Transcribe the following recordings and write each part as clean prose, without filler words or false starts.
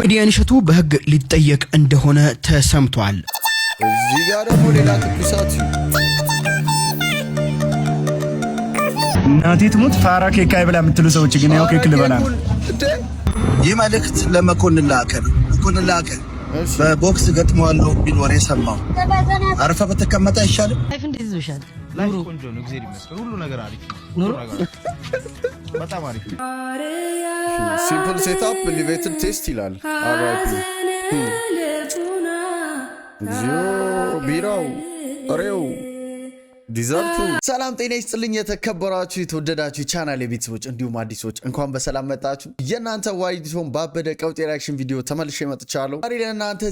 ኮሜዲያን እሸቱ በህግ ሊጠየቅ እንደሆነ ተሰምቷል። እዚህ ጋር ደግሞ ሌላ ትኩሳት እናቴ ትሙት ፋራ ኬክ አይበላ የምትሉ ሰዎች ግን ያው ኬክ ልበላ ነው። ይህ መልእክት ለመኮንን ላከ ነው። መኮንን ላከ በቦክስ ገጥመዋለሁ ቢል ወሬ ሰማሁ። አረፈ በተቀመጠ አይሻልም? ላይፍ እንዴት ይዞሻል? ላይፍ ቆንጆ ነው። እግዚአብሔር ይመስገን። ሁሉ ነገር አሪፍ ነው። ሁሉ ነገር በጣም አሪፍ ነው። ሲምፕል ሴትአፕ ኤሌቬትድ ቴስት ይላል። አራይፒ ዚዮ ቢራው አሬው ዲዛርቱ። ሰላም ጤና ይስጥልኝ የተከበራችሁ የተወደዳችሁ ቻናል የቤተሰቦች እንዲሁም አዲሶች እንኳን በሰላም መጣችሁ። የእናንተ ዋይዲሶን ባበደ ቀውጤ ሪአክሽን ቪዲዮ ተመልሼ መጥቻለሁ። ዛሬ ለእናንተ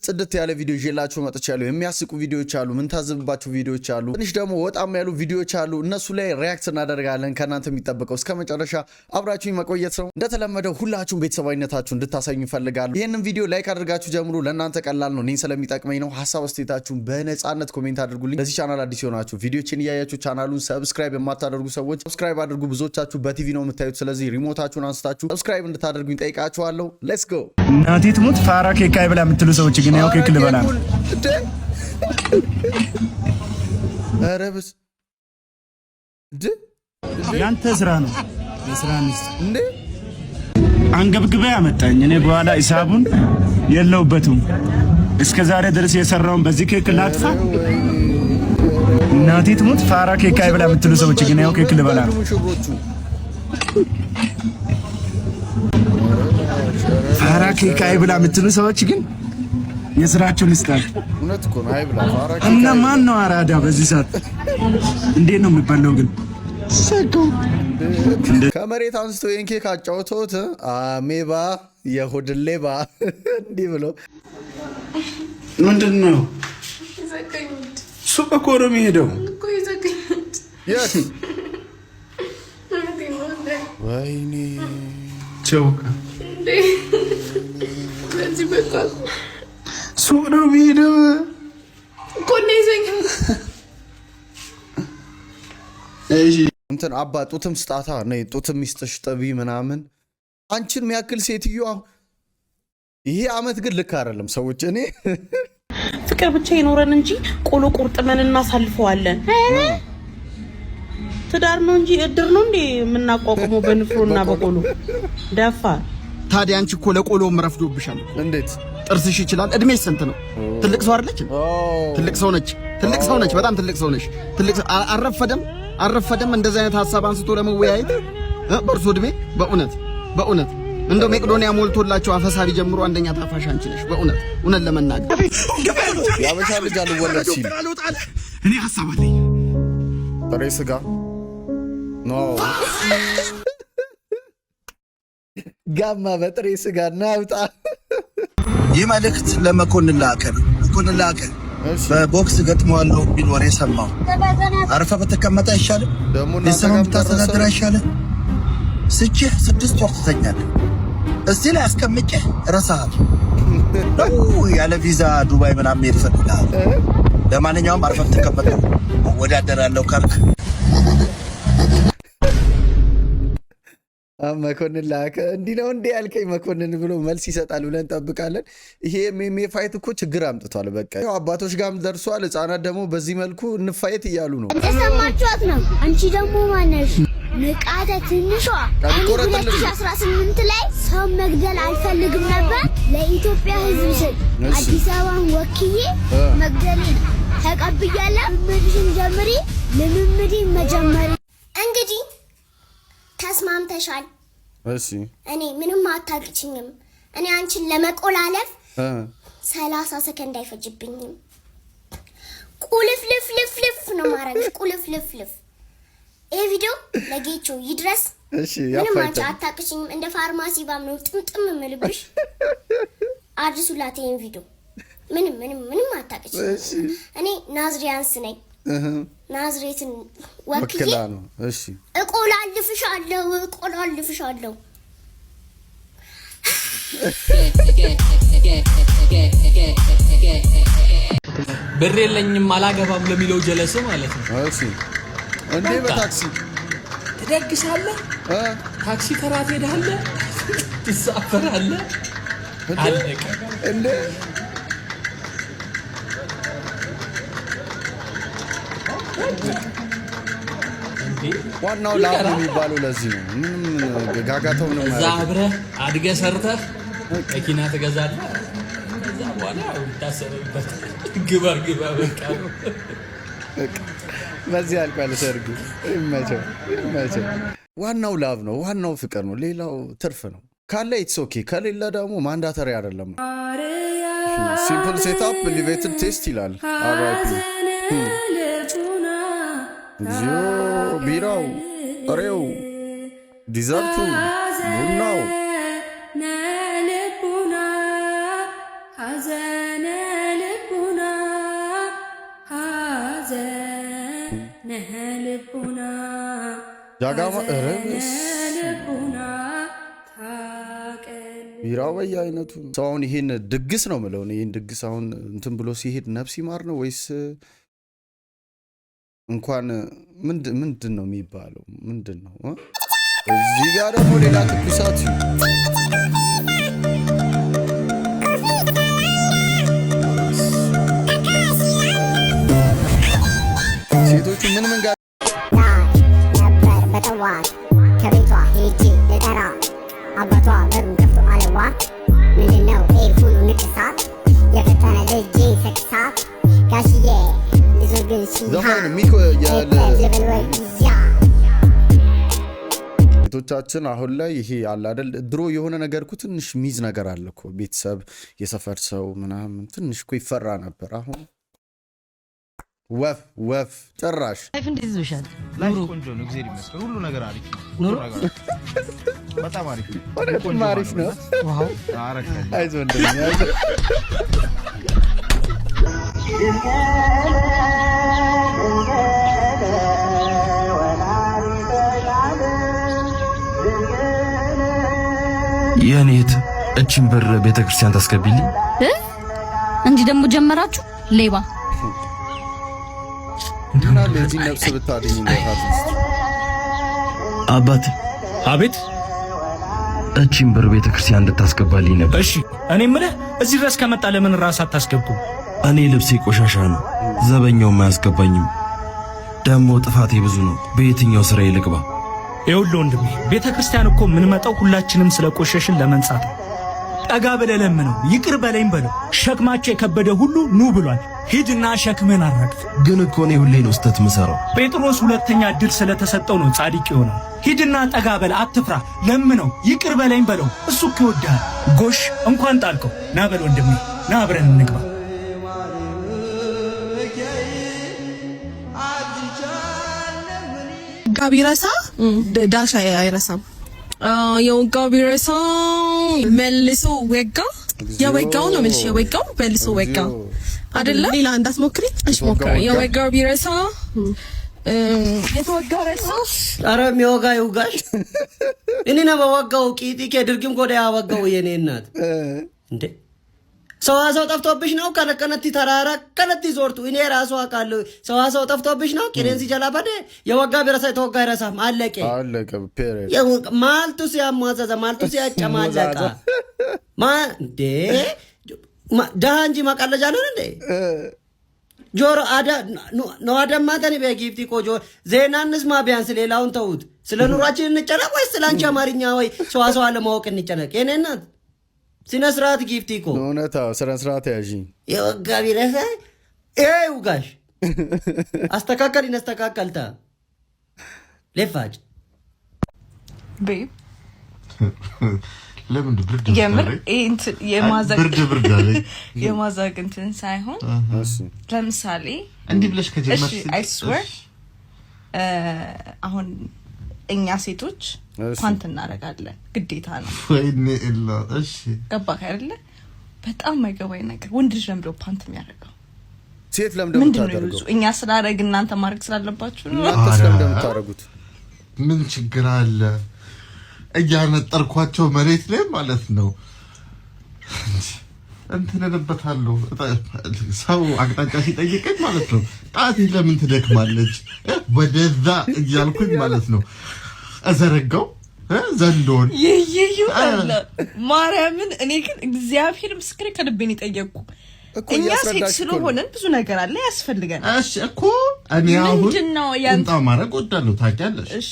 ጽድት ያለ ቪዲዮ ይዤላችሁ መጥቻለሁ። የሚያስቁ ቪዲዮዎች አሉ፣ ምን ታዘብባችሁ ቪዲዮዎች አሉ፣ ትንሽ ደግሞ ወጣም ያሉ ቪዲዮዎች አሉ። እነሱ ላይ ሪአክት እናደርጋለን። ከእናንተ የሚጠበቀው እስከ መጨረሻ አብራችሁኝ መቆየት ነው። እንደተለመደው ሁላችሁም ቤተሰባዊነታችሁ እንድታሳዩ ይፈልጋሉ። ይህንን ቪዲዮ ላይክ አድርጋችሁ ጀምሩ። ለእናንተ ቀላል ነው፣ እኔን ስለሚጠቅመኝ ነው። ሀሳብ አስተያየታችሁን በነፃነት ኮሜንት አድርጉልኝ። ለዚህ ቻናል አዲስ ሆናችሁ ቪዲዮችን እያያችሁ ቻናሉን ሰብስክራይብ የማታደርጉ ሰዎች ሰብስክራይብ አድርጉ። ብዙዎቻችሁ በቲቪ ነው የምታዩት። ስለዚህ ሪሞታችሁን አንስታችሁ ሰብስክራይብ እንድታደርጉኝ ጠይቃችኋለሁ። ሌትስ ጎ። እናቴ ትሙት ፋራ ኬክ አይበላ የምትሉ ሰዎች ግን ያው ኬክ ልበላ ነው። አረብስ ያንተ ስራ ነው የስራ ሚስት እንዴ አንገብግበ ያመጣኝ። እኔ በኋላ ሂሳቡን የለውበትም። እስከ ዛሬ ድረስ የሰራውን በዚህ ኬክ ላጥፋ። እናቴ ትሙት ፋራ ኬክ አይበላ የምትሉ ሰዎች ግን ያው ኬክ ልበላ ነው። ፋራ ኬክ አይበላ የምትሉ ሰዎች ግን የስራችሁን ይስጣል። እውነት እኮ ነው። አይብላ ፋራ ኬክ እና ማን ነው አራዳ በዚህ ሰዓት? እንዴት ነው የሚባለው ግን? ከመሬት አንስቶ ይሄን ኬክ አጫውቶት አሜባ የሆድሌባ እንዲህ ብሎ ምንድን ነው ሱቅ እኮ ነው የሚሄደው። የት ወይኔ ቸውቃ ሱቅ ነው የሚሄደው እኮ ነው ይዘኝ እንትን አባ ጡትም ስጣታ ነይ ጡትም ይስጥሽ ጠቢ ምናምን አንቺን የሚያክል ሴትዮ። ይሄ አመት ግን ልክ አይደለም ሰዎች። እኔ ፍቅር ብቻ ይኖረን እንጂ ቆሎ ቁርጥመን እናሳልፈዋለን። ትዳር ነው እንጂ እድር ነው እንዴ የምናቋቁመው በንፍሮና በቆሎ ደፋ። ታዲያ አንቺ እኮ ለቆሎም ረፍዶብሻል። እንዴት ጥርስሽ ይችላል? እድሜሽ ስንት ነው? ትልቅ ሰው አይደለች? ትልቅ ሰው ነች። ትልቅ ሰው ነች። በጣም ትልቅ ሰው ነች። ትልቅ አረፈደም እንደዚህ አይነት ሐሳብ አንስቶ ለመወያየት በእርሶ እድሜ በእውነት እንደው መቄዶንያ ሞልቶላቸው አፈሳሪ ጀምሮ አንደኛ ታፋሽ አንቺ ነሽ። እውነት ለመናገር ያበሻ ልጅ አልወለድ ሲል እኔ ሐሳብ አለኝ። ጥሬ ስጋ ኖ ጋማ በጥሬ ስጋ ናውጣ። ይህ መልእክት ለመኮንን ላከ ነው። መኮንን ላከ በቦክስ ገጥመዋለሁ ቢል ወሬ ሰማሁ። አረፈ በተቀመጠ አይሻልም? ቤተሰብን ብታስተዳድር አይሻልም? ስችህ 6 ወር ትተኛለህ። እዚህ ላይ አስቀምጬ ረሳሃል። ያለ ቪዛ ዱባይ ምናምን ሄድ ፈልጋል። ለማንኛውም አርፈህ ተቀመጥ። ወዳደራለሁ ካልክ መኮንን ላከ እንዲህ ነው እንዴ ያልከኝ መኮንን ብሎ መልስ ይሰጣል ብለን እንጠብቃለን። ይሄ ሜሜ ፋይት እኮ ችግር አምጥቷል። በቃ አባቶች ጋርም ደርሷል። ህፃናት ደግሞ በዚህ መልኩ እንፋየት እያሉ ነው። እንደሰማችኋት ነው። አንቺ ደግሞ ማነሽ? ንቃተ ትንሿ 2018 ላይ ሰው መግደል አልፈልግም ነበር። ለኢትዮጵያ ህዝብ ስል አዲስ አበባን ወክዬ መግደልን ተቀብያለሁ። ልምምድሽን ጀምሪ። ልምምድን መጀመሪ እንግዲህ ተስማምተሻል። እሺ እኔ ምንም አታውቂኝም። እኔ አንቺን ለመቆላለፍ 30 ሰከንድ አይፈጅብኝም። ቁልፍልፍልፍልፍ ነው ማረግሽ። ቁልፍልፍልፍ ይሄ ቪዲዮ ለጌቾ ይድረስ። እሺ ምንም አንቺ አታውቂኝም። እንደ ፋርማሲ ባም ነው ጥምጥም ምልብሽ። አድርሱላት ይሄን ቪዲዮ። ምንም አታውቂኝም። እኔ ናዝሪያንስ ነኝ። ናዝሬትን ወክላ ነው። እሺ እቆላልፍሻለሁ። ብር የለኝም አላገባም ለሚለው ጀለስ ማለት ነው። እሺ እንዴ በታክሲ ትደግሳለህ? ታክሲ ተራ ትሄዳለህ፣ ትሳፈራለህ። አለቀ እንዴ ዋናው ላብ ነው የሚባለው ለዚህ ነው። ምንም ጋጋታው ነው ማለት እዛ አብረህ አድገህ ሰርተህ መኪና ትገዛለህ። ከዛ በኋላ ታሰበበት ግባ በቃ ነው። በዚህ አልቋል ሰርጉ። ይመቸው። ዋናው ላብ ነው፣ ዋናው ፍቅር ነው፣ ሌላው ትርፍ ነው። ካለ ኢትስ ኦኬ፣ ከሌለ ደግሞ ማንዳተሪ አይደለም። ሲምፕል ሴትአፕ ኤሊቬትድ ቴስት ይላል። አራፒ ዚዮ ቢራው ጥሬው ዲዘርቱ ቡናው ጃጋማ ረብስ ቢራው በየአይነቱ ሰው አሁን ይሄን ድግስ ነው የምለው። ይሄን ድግስ አሁን እንትን ብሎ ሲሄድ ነፍስ ይማር ነው ወይስ እንኳን ምንድን ነው የሚባለው? ምንድን ነው እዚህ ጋር ደግሞ ሌላ ትኩሳት ሴቶቹ ምን ጋር ነበር በጠዋት ከቤቷ ሄጄ ልጠራ አባቷ በሩን ከፍቶ አለዋ ምንድነው ኤርፉን ንቅሳት የፈጠነ ልጄ ሰክሳት ጋሽዬ ሴቶቻችን አሁን ላይ ይሄ አለ አይደል? ድሮ የሆነ ነገር እኮ ትንሽ ሚዝ ነገር አለ እኮ ቤተሰብ፣ የሰፈር ሰው ምናምን ትንሽ እኮ ይፈራ ነበር። አሁን ወፍ ጭራሽ ላይፍ እንዴት ይዞሻል? ላይፍ ቆንጆ ነው፣ እግዚአብሔር ይመስገን። ሁሉ ነገር አሪፍ ነው። በጣም አሪፍ ነው። በጣም አሪፍ ነው። ዋው አረከ አይዞህ እንደኛ የኔት እቺን በር ቤተክርስቲያን ታስገቢልኝ እንጂ ደግሞ ጀመራችሁ ሌባ እና ለዚህ ነፍስ ብታድኝ ነው አባቴ። አቤት። እቺን በር ቤተክርስቲያን እንድታስገባልኝ ነበር። እሺ እኔ ምልህ እዚህ ድረስ ከመጣ ለምን ራስ አታስገቡ? እኔ ልብሴ ቆሻሻ ነው፣ ዘበኛው አያስገባኝም። ደሞ ጥፋቴ ብዙ ነው። በየትኛው ስራ ይልቅባ? ይኸውልህ ወንድሜ፣ ቤተክርስቲያን እኮ የምንመጣው ሁላችንም ስለቆሸሽን ለመንጻት። ጠጋ ብለህ ለምነው፣ ይቅር በለኝ በለው። ሸክማቸው የከበደ ሁሉ ኑ ብሏል። ሂድና ሸክምህን አራግፍ። ግን እኮ እኔ ሁሌ ነው ስተት ምሰራው። ጴጥሮስ ሁለተኛ ዕድል ስለተሰጠው ነው ጻድቅ የሆነው። ሂድና ጠጋ በል፣ አትፍራ፣ ለምነው፣ ይቅር በለኝ በለው። እሱ እኮ ይወድሃል። ጎሽ እንኳን ጣልከው። ና በል ወንድሜ፣ ና አብረን እንግባ። ቢረሳ ዳሻ አይረሳም። የወጋው ቢረሳ መልሶ ወጋ። የወጋው ነው ምን የወጋው መልሶ ወጋ አይደለ? ሌላ እንዳትሞክሪ። እሺ ሞክሪ። የወጋው ቢረሳ የተወጋ ረሳ። ኧረ የሚወጋ ይውጋሽ። እኔ ነው በወጋው ቂጢ ከድርግም ጎዳ ያወጋው የኔ እናት እንዴ። ሰዋሰው ጠፍቶብሽ ነው? ከነከነቲ ተራራ ከነቲ ዞርቱ እኔ ራሱ አውቃለሁ። ሰዋሰው ጠፍቶብሽ ነው? ቂሬንሲ ጀላበደ የወጋ ቢረሳ የተወጋ አይረሳም። አለቀ ፔሬድ። ማልቱ ሲያሟዘዘ ማልቱ ሲያጨማለቃ እንዴ ደሃ እንጂ ማቃለጃ ነን እንዴ? ጆሮ አዳ ነው አደማተን በጊፍቲ ቆጆ ዜና እንስማ ቢያንስ ሌላውን ተውት። ስለ ኑሯችን እንጨነቅ ወይስ ስለ አንቺ አማርኛ ወይ ሰዋሰው አለማወቅ እንጨነቅ? የኔ እናት ስነ ስርዓት ጊፍቲ እኮ እውነታ ስነ ስርዓት ያዢ የወጋ ቢረሳ ይውጋሽ። አስተካከል ይነስተካከልታ ለፋጭ ቤብ ለምን ብርድ የምር ብርድ አለኝ። የማዛግ እንትን ሳይሆን ለምሳሌ እንዲህ ብለሽ ከጀመርሽ አይ ስዌር አሁን እኛ ሴቶች ፓንት እናደርጋለን፣ ግዴታ ነው። ወይኔ እላ እሺ ገባህ አይደለ? በጣም የማይገባኝ ነገር ወንድ ልጅ ለምንድነው ፓንት የሚያደርገው? ሴት ለምንድነው የምታደርገው? እኛ ስላደረግን እናንተ ማድረግ ስላለባችሁ ነው። እናንተ ለምንድነው የምታደርጉት? ምን ችግር አለ? እያነጠርኳቸው መሬት ላይ ማለት ነው እንትነንበታለሁ። ሰው አቅጣጫ ሲጠይቀኝ ማለት ነው ጣቴ ለምን ትደክማለች ወደዛ እያልኩኝ ማለት ነው እዘረጋው ዘንዶን ማርያምን እኔ ግን እግዚአብሔር ምስክሬ ከልቤን ይጠየቅኩ እኛ ሴክስ ስለሆነን ብዙ ነገር አለ ያስፈልጋል። እሺ እኮ እኔ አሁን ቁንጣ ማረግ ወዳለሁ ታውቂያለሽ።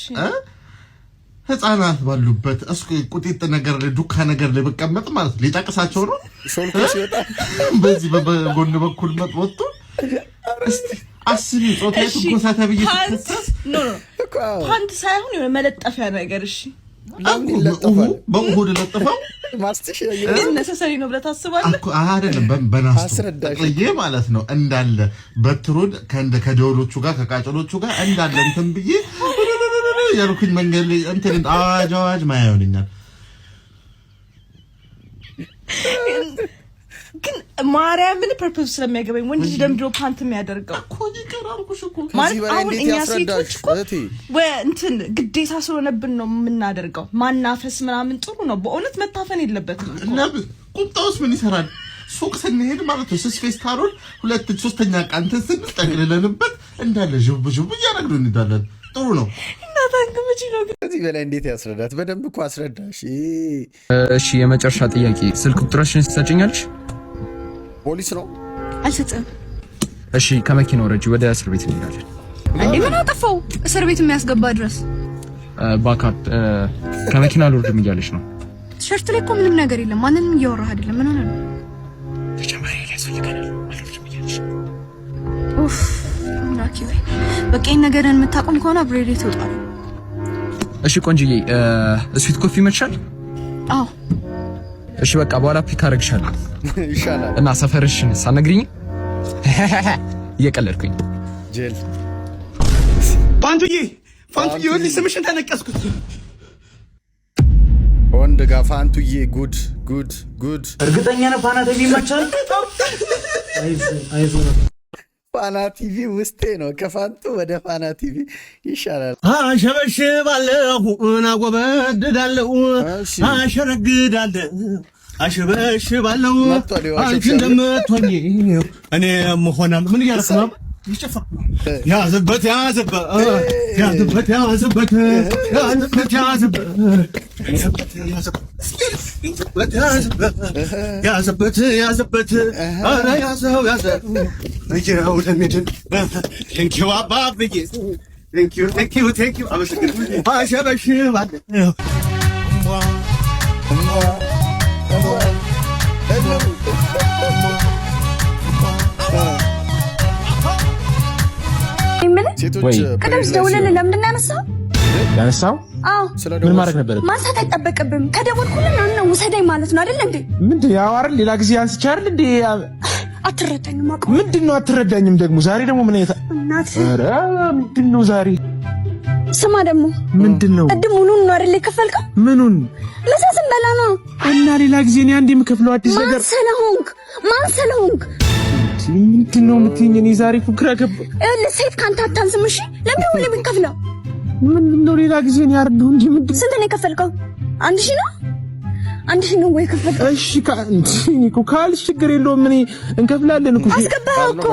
ህፃናት ባሉበት እስኩ ቁጢጥ ነገር ላይ ዱካ ነገር ላይ በቀመጥ ማለት ሊጠቅሳቸው ነው። ሾልኮስ ይወጣ በዚህ በጎን በኩል መጥወጡ እስቲ አስቢ ጾታቱ ጎሳታ ብዬ ፓንት ሳይሆን የሆነ መለጠፊያ ነገር እሺ ለምን ይለጠፋል? በእሁድ ለጥፈው ማስተሽ ነሰሰሪ ነው ብለህ ታስባለህ እኮ አይደለም። በናስቱ ጠቅልዬ ማለት ነው እንዳለ በትሩን ከደወሎቹ ጋር ከቃጭሎቹ ጋር እንዳለ እንትን ብዬ ያልኩኝ መንገድ ላይ እንትን አዋጅ ማያውልኛል። ግን ማርያምን ፐርፐዝ ስለሚያገባኝ ወንድ ልጅ ደምድሮ ፓንት የሚያደርገው እኮ ይቀራልኩሽ እኮ ማለት አሁን እኛ ሴቶች እኮ እንትን ግዴታ ስለሆነብን ነው የምናደርገው። ማናፈስ ምናምን ጥሩ ነው በእውነት መታፈን የለበትም። ቁጣውስ ምን ይሰራል? ሱቅ ስንሄድ ማለት ነው ስስ ፌስታሉን 2-3ኛ ቃንተን ስንጠቅልለንበት እንዳለ ጅብ እያደረግን እንሄዳለን። ጥሩ ነው እናታንግምጂ ነው። ከዚህ በላይ እንዴት ያስረዳት? በደንብ እኮ አስረዳሽ። እሺ የመጨረሻ ጥያቄ ስልክ ቁጥርሽን ትሰጪኛለሽ? ፖሊስ ነው አልሰጥም። እሺ ከመኪናው ወረጂ ወደ እስር ቤት እንሄዳለን። እንዴ ምን አጠፋው? እስር ቤት የሚያስገባ ድረስ ባካፕ ከመኪና ልወርድም እያለሽ ነው። ሸርት ላይ እኮ ምንም ነገር የለም። ማንንም እያወራህ አይደለም። ምን ሆነ ነው? ተጨማሪ ያስፈልጋል አልወርድም እያለሽ ኡፍ ላኪ ወይ በቃ ይሄን ነገርን የምታቆም ከሆነ አብሬድ ትወጣለህ። እሺ ቆንጂዬ ስዊት ኮፊ መቻል? አዎ እሺ በቃ በኋላ ፒክ አደርግሻለሁ ይሻላል። እና ሰፈርሽን ሳትነግሪኝ እየቀለድኩኝ ጄል ፋንቱዬ ወንድ ስምሽን ተነቀስኩት። ወንድ ጋር ፋንቱዬ ጉድ እርግጠኛ ነህ ፋና ቲቪ ይመቻል? አይዞህ ፋና ቲቪ ውስጤ ነው። ከፋንቱ ወደ ፋና ቲቪ ይሻላል። አሸበሽባለሁ እናጎበድዳለሁ አሸረግዳለሁ አሸበሽባለሁ አንቺ እንደምትሆኚ እኔ መሆናል። ምን እያደረክ ነው? ያዝበት ኧረ ያዘው እየው ለሚድን ቴንኪው አባብዬ ቴንኪው አመሰግናለሁ። አሸበሽባለሁ ሴቶች ቅድም ስደውልልህ ለምንድን ነው ያነሳው? አዎ ምን ማድረግ ነበር? ማንሳት አይጠበቅብህም። ከደወልኩልህ ነው ውሰደኝ ማለት ነው አይደል እንዴ? ምንድን ያው አይደል ሌላ ጊዜ አንስቼ አይደል እንዴ? አትረዳኝም። አውቀው ምንድነው አትረዳኝም? ደግሞ ዛሬ ደግሞ ምን አይታ እናት ኧረ ምንድነው ዛሬ? ስማ ደግሞ ምንድነው? ቅድም ሙሉን ነው አይደል የከፈልከው? ምኑን? ምሳ ስንበላ ነው። እና ሌላ ጊዜ እኔ አንዴ የምከፍለው አዲስ ነገር ማን ስለሆንክ ምንድነው የምትይኝ? እኔ ዛሬ ግራ ገባ። ሴት ካንተ አታንስም። እሺ ለምን ሁሌ የምትከፍለው? ምንድነው ሌላ ጊዜ እኔ አይደለሁ እንጂ ምንድን ስንት ነው የከፈልከው? 1000 ነው? 1000 ነው ወይ ከፈልከው? እሺ እኮ ካልሽ ችግር የለውም። እኔ እንከፍላለን እኮ አስገባኸው እኮ።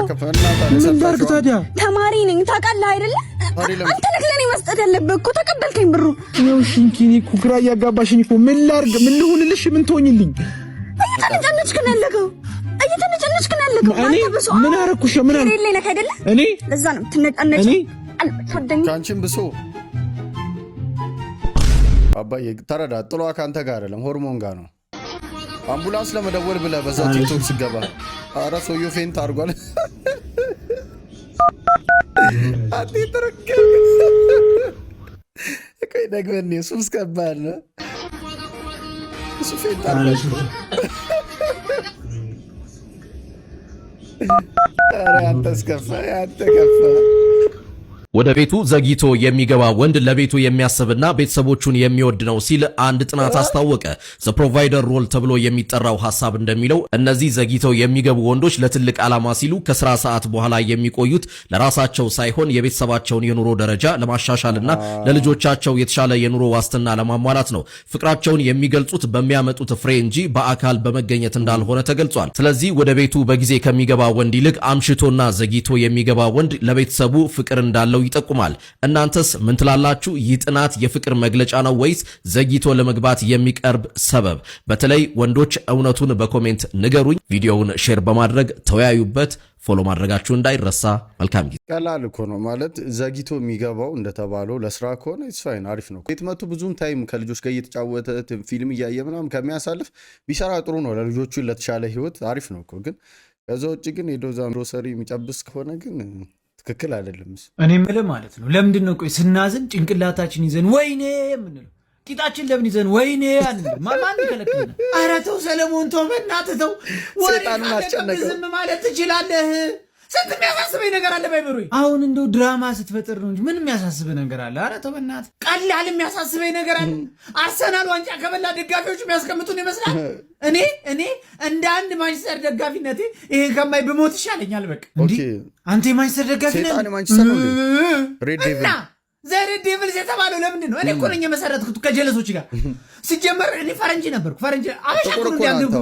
ምን ላድርግ ታዲያ? ተማሪ ነኝ ታውቃለህ አይደለ? አንተ ነህ ለኔ መስጠት ያለብህ እኮ። ተቀበልከኝ ብሩ ነው። እሺ እኔ እኮ ግራ እያጋባሽኝ እኮ። ምን ላድርግ? ምን ልሁንልሽ? ምን ትሆኝልኝ? እየተነጫነጭክ ነው ያለኸው። እኔ ምን አደረኩሽ? ምን አለ እኔ ነህ አይደለ? እኔ ለዛ ነው ትነጫነጭ። እኔ አልተወደኝ ካንቺም ብሶ አባዬ ተረዳ። ጥሏ ካንተ ጋር አይደለም ሆርሞን ጋር ነው። አምቡላንስ ለመደወል ብለህ በዛ ቲክቶክ ስገባ ኧረ ሰውዬው ፌንት አድርጓል። አዲ ተረከ ቆይ ደግመን እሱስ ከባድ ነው። እሱ ፌንት አድርጓል። ኧረ አንተስ ከፋ ያንተ ከፋ። ወደ ቤቱ ዘግይቶ የሚገባ ወንድ ለቤቱ የሚያስብና ቤተሰቦቹን የሚወድ ነው ሲል አንድ ጥናት አስታወቀ። ዘ ፕሮቫይደር ሮል ተብሎ የሚጠራው ሐሳብ እንደሚለው እነዚህ ዘግይተው የሚገቡ ወንዶች ለትልቅ ዓላማ ሲሉ ከስራ ሰዓት በኋላ የሚቆዩት ለራሳቸው ሳይሆን የቤተሰባቸውን የኑሮ ደረጃ ለማሻሻልና ለልጆቻቸው የተሻለ የኑሮ ዋስትና ለማሟላት ነው። ፍቅራቸውን የሚገልጹት በሚያመጡት ፍሬ እንጂ በአካል በመገኘት እንዳልሆነ ተገልጿል። ስለዚህ ወደ ቤቱ በጊዜ ከሚገባ ወንድ ይልቅ አምሽቶና ዘግይቶ የሚገባ ወንድ ለቤተሰቡ ፍቅር እንዳለው ይጠቁማል። እናንተስ ምን ትላላችሁ? ይህ ጥናት የፍቅር መግለጫ ነው ወይስ ዘግይቶ ለመግባት የሚቀርብ ሰበብ? በተለይ ወንዶች እውነቱን በኮሜንት ንገሩኝ። ቪዲዮውን ሼር በማድረግ ተወያዩበት። ፎሎ ማድረጋችሁ እንዳይረሳ። መልካም ጊዜ። ቀላል እኮ ነው ማለት ዘግይቶ የሚገባው እንደተባለው ለስራ ከሆነ ኢትስ አሪፍ ነው። ቤት መጥቶ ብዙም ታይም ከልጆች ጋር እየተጫወተ ፊልም እያየ ምናምን ከሚያሳልፍ ቢሰራ ጥሩ ነው። ለልጆቹ ለተሻለ ህይወት አሪፍ ነው እኮ። ግን ከዛ ውጭ ግን የዶዛ ግሮሰሪ የሚጨብስ ከሆነ ግን ትክክል አይደለም። እኔ የምልህ ማለት ነው ለምንድን ነው ቆይ ስናዝን ጭንቅላታችን ይዘን ወይኔ የምንለው ቂጣችን ለምን ይዘን ወይኔ አንልም? ማን ይከለክለናል? ኧረ ተው ሰለሞን ተው በእናትህ ተው። ሰይጣንን አስጨነቀው። ዝም ማለት ትችላለህ። ስንት የሚያሳስበኝ ነገር አለ ባይበሩኝ። አሁን እንደው ድራማ ስትፈጥር ነው እንጂ ምን የሚያሳስበኝ ነገር አለ? ኧረ ተው በእናትህ። ቀላል የሚያሳስበኝ ነገር አለ? አርሰናል ዋንጫ ከበላ ደጋፊዎች የሚያስቀምጡን ይመስላል። እኔ እንደ አንድ ማንቸስተር ደጋፊነቴ ይሄን ከማይ ብሞት ይሻለኛል። በቃ እንዴ አንተ የማንቸስተር ደጋፊ ነህ? ሰይጣን ማንቸስተር ነው ሬድ ዴቪል ዘሬ ዴቪልስ የተባለው ለምንድን ነው? እኔ እኮ ነኝ የመሰረትኩት ከጀለሶች ጋር። ሲጀመር እኔ ፈረንጅ ነበርኩ። ፈረንጅ አበሻኩ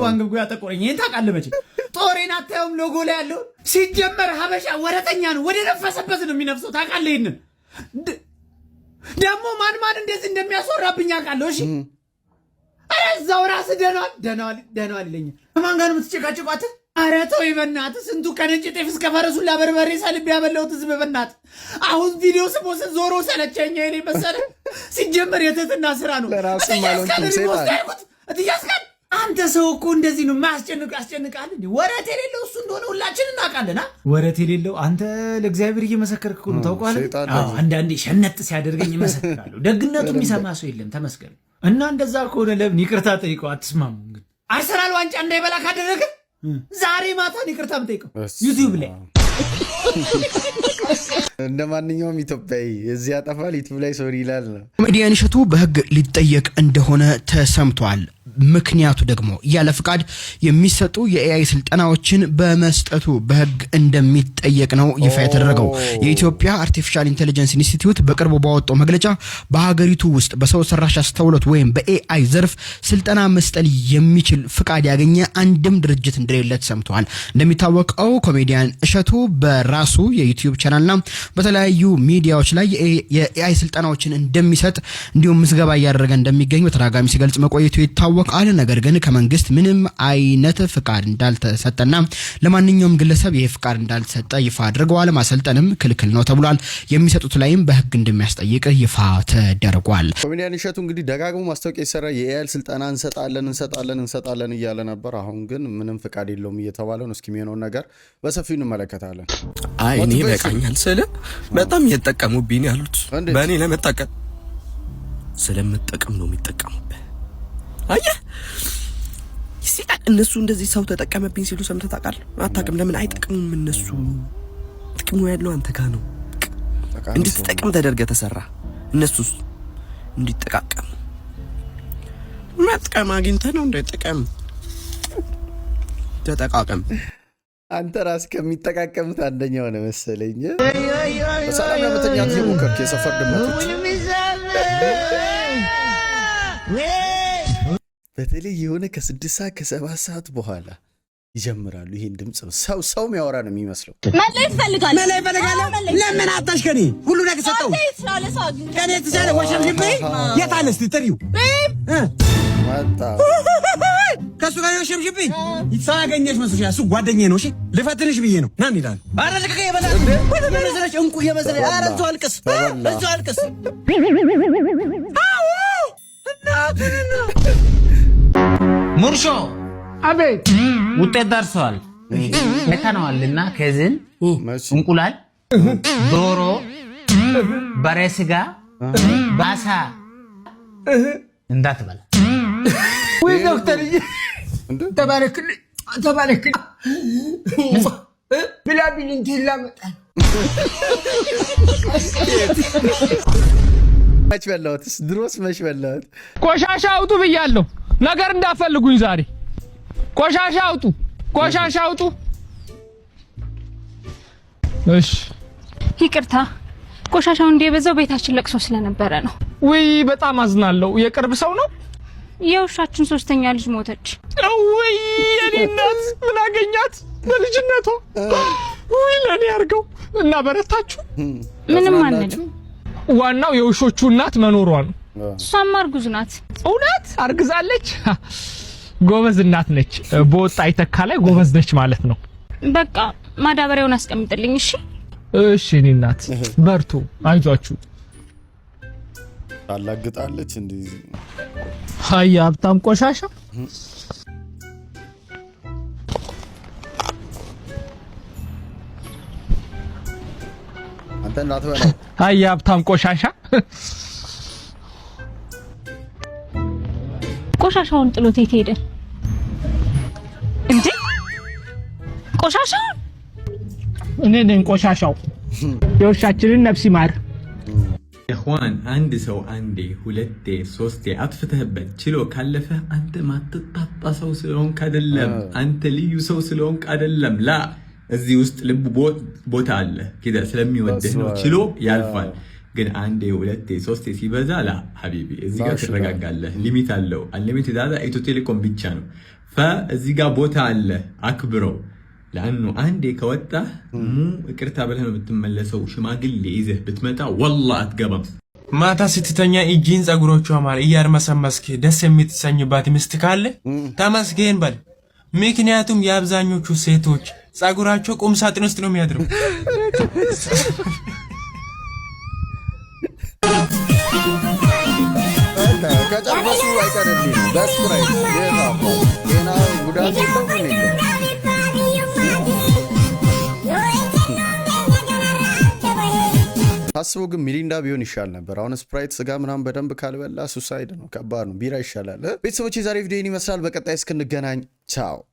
አንግቡ ያጠቆረኝ ይሄን ታውቃለህ መቼ። ጦሬን አታየውም ሎጎ ላይ ያለው። ሲጀመር ሀበሻ ወረተኛ ነው፣ ወደ ነፈሰበት ነው የሚነፍሰው። ታውቃለህ ይሄንን ደግሞ ማን እንደዚህ እንደሚያስወራብኝ አውቃለሁ። እሺ ኧረ እዛው ራስህ ደህናዋል ይለኛል። ከማን ጋር ነው የምትጨቃጨቋት? ኧረ ተወኝ በእናትህ። ስንቱ ከነጭ ጤፍ እስከ ፈረሱላ በርበሬ ሰልቤ ያበላሁት ህዝብ በእናትህ። አሁን ቪዲዮ ስፖስት ዞሮ ሰለቸኝ። እኔ መሰለህ ሲጀመር የትህትና ስራ ነው። እትያስቀል አንተ ሰው እኮ እንደዚህ ነው የማያስጨንቅ ያስጨንቃል እንዴ? ወረት የሌለው እሱ እንደሆነ ሁላችን እናውቃለን። ወረት የሌለው አንተ ለእግዚአብሔር እየመሰከርክ እኮ ነው። ታውቀዋለህ። አንዳንዴ ሸነጥ ሲያደርገኝ እመሰክራለሁ። ደግነቱ የሚሰማ ሰው የለም። ተመስገን። እና እንደዛ ከሆነ ለምን ይቅርታ ጠይቀው አትስማሙ? እንግዲህ አርሰናል ዋንጫ እንዳይበላ ካደረገ ዛሬ ማታን ይቅርታ የምጠይቀው ዩቲዩብ ላይ እንደ ማንኛውም ኢትዮጵያዊ እዚህ ያጠፋል ዩቲዩብ ላይ ሶሪ ይላል ነው። ኮሜዲያን እሸቱ በህግ ሊጠየቅ እንደሆነ ተሰምቷል። ምክንያቱ ደግሞ ያለ ፍቃድ የሚሰጡ የኤአይ ስልጠናዎችን በመስጠቱ በህግ እንደሚጠየቅ ነው ይፋ የተደረገው። የኢትዮጵያ አርቲፊሻል ኢንተለጀንስ ኢንስቲትዩት በቅርቡ ባወጣው መግለጫ በሀገሪቱ ውስጥ በሰው ሰራሽ አስተውሎት ወይም በኤአይ ዘርፍ ስልጠና መስጠት የሚችል ፍቃድ ያገኘ አንድም ድርጅት እንደሌለ ተሰምቷል። እንደሚታወቀው ኮሜዲያን እሸቱ በራሱ የዩቲዩብ ቻናልና በተለያዩ ሚዲያዎች ላይ የኤአይ ስልጠናዎችን እንደሚሰጥ እንዲሁም ምዝገባ እያደረገ እንደሚገኝ በተደጋጋሚ ሲገልጽ መቆየቱ ይታወቃል። ነገር ግን ከመንግስት ምንም አይነት ፍቃድ እንዳልተሰጠና ለማንኛውም ግለሰብ ይሄ ፍቃድ እንዳልተሰጠ ይፋ አድርገዋል። ማሰልጠንም ክልክል ነው ተብሏል። የሚሰጡት ላይም በህግ እንደሚያስጠይቅ ይፋ ተደርጓል። ኮሜዲያን እሸቱ እንግዲህ ደጋግሞ ማስታወቂያ የሰራ የኤአይ ስልጠና እንሰጣለን እያለ ነበር። አሁን ግን ምንም ፍቃድ የለውም እየተባለ ነው። እስኪ የሚሆነውን ነገር በሰፊው እንመለከታለን። አይ እኔ በቃኛል ስለ በጣም እየተጠቀሙብኝ ያሉት በእኔ ለመጠቀም ስለምጠቀም ነው የሚጠቀሙበት። አየህ ሲጣ እነሱ እንደዚህ ሰው ተጠቀመብኝ ሲሉ ሰምተህ ታውቃለህ? አታውቅም። ለምን አይጠቅሙም? እነሱ ጥቅሙ ያለው አንተ ጋር ነው። እንድትጠቀም ተደርገህ ተሰራ። እነሱስ እንዲጠቃቀሙ መጥቀም አግኝተህ ነው እንደጠቀም ተጠቃቀም። አንተ ራስህ ከሚጠቃቀሙት አንደኛው ነው መሰለኝ። በሰላም ለመተኛት የሞከርክ የሰፈር ድመቶች በተለይ የሆነ ከ6 ሰዓት ከ7 ሰዓት በኋላ ይጀምራሉ። ይሄን ድምጽ ሰው የሚያወራ ነው የሚመስለው። መለይ ፈልጋለሁ። ለምን አጣሽ? ከኔ ሁሉ ነገር ሰጠው። ከኔ ተሻለ ወሸምሽቤ የታለ እስቲ ጥሪው ማጣ ከሱ ጋር ወሸምሽቤ ይሳገኘሽ መስሎሽ? እሱ ጓደኛዬ ነው። እሺ ልፈትንሽ ብዬ ነው። ናን ይላል። አረ ለከከ የበላሽ ወደ መሰለሽ እንቁ የመሰለሽ። አረ እዛው አልቅስ። አዎ እናትና ሙርሾ አቤት ውጤት ደርሷል። ለካናዋልና ከዝን እንቁላል፣ ዶሮ፣ በሬ ስጋ፣ ባሳ እንዳትበላ። ወይ ዶክተር ተባረክልኝ ብላ ቢልንት ይላመጣል። መች በላሁትስ? ድሮስ መች በላሁት? ቆሻሻ አውጡ ብያለሁ። ነገር እንዳፈልጉኝ ዛሬ ቆሻሻ አውጡ። እሺ ይቅርታ፣ ቆሻሻው እንደበዛው ቤታችን ለቅሶ ስለነበረ ነው። ውይ በጣም አዝናለሁ። የቅርብ ሰው ነው? የውሻችን 3ኛ ልጅ ሞተች። ውይ የኔ እናት ምን አገኛት በልጅነቷ? ውይ ለኔ አርገው እና በረታችሁ። ምንም አንልም። ዋናው የውሾቹ እናት መኖሯ ነው። እሷም እርጉዝ ናት። እውነት አርግዛለች? ጎበዝ እናት ነች። በወጣ አይተካ ላይ ጎበዝ ነች ማለት ነው። በቃ ማዳበሪያውን አስቀምጥልኝ። እሺ እሺ። እኔ እናት በርቱ፣ አይዟችሁ። አላግጣለች እንዴ? ሃይ ሀብታም ቆሻሻ። አንተ እንዳትበላው። ሃይ ሀብታም ቆሻሻ። ቆሻሻውን ጥሎት የት ሄደ እንዴ? ቆሻሻው እኔ ነኝ ቆሻሻው። የውሻችንን ነፍስ ይማር። ኢኽዋን አንድ ሰው አንዴ ሁለቴ ሶስቴ አጥፍተህበት ችሎ ካለፈ አንተ ማትጣጣ ሰው ስለሆንክ አይደለም፣ አንተ ልዩ ሰው ስለሆንክ አይደለም። ላ እዚህ ውስጥ ልብ ቦታ አለ ከዛ ስለሚወድህ ነው ችሎ ያልፋል። ግን አንዴ ሁለቴ ሶስቴ ሲበዛ ላ ሐቢቢ እዚህ ጋር ትረጋጋለህ። ሊሚት አለው። አንሊሚት ዳታ ኢትዮ ቴሌኮም ብቻ ነው። እዚህ ጋር ቦታ አለ፣ አክብረው። ለአንዱ አንዴ ከወጣ ይቅርታ ብለህ ነው የምትመለሰው። ሽማግሌ ይዘህ ብትመጣ ወላሂ አትገባም። ማታ ስትተኛ እጅን ጸጉሮቿ ማር እያርመሰመስክ ደስ የምትሰኝባት ሚስት ካለ ተመስገን በል። ምክንያቱም የአብዛኞቹ ሴቶች ጸጉራቸው ቁም ሳጥን ውስጥ ነው የሚያድረው። ከጨረሱ አይቀርልኝ በስፕራይት ጤና ጉዳት ታስበው ግን ሚሪንዳ ቢሆን ይሻል ነበር። አሁን ስፕራይት ስጋ ምናምን በደንብ ካልበላ ሱሳይድ ነው፣ ከባድ ነው። ቢራ ይሻላል። ቤተሰቦች የዛሬ ቪዲዮ ይመስላል። በቀጣይ እስክንገናኝ ቻው።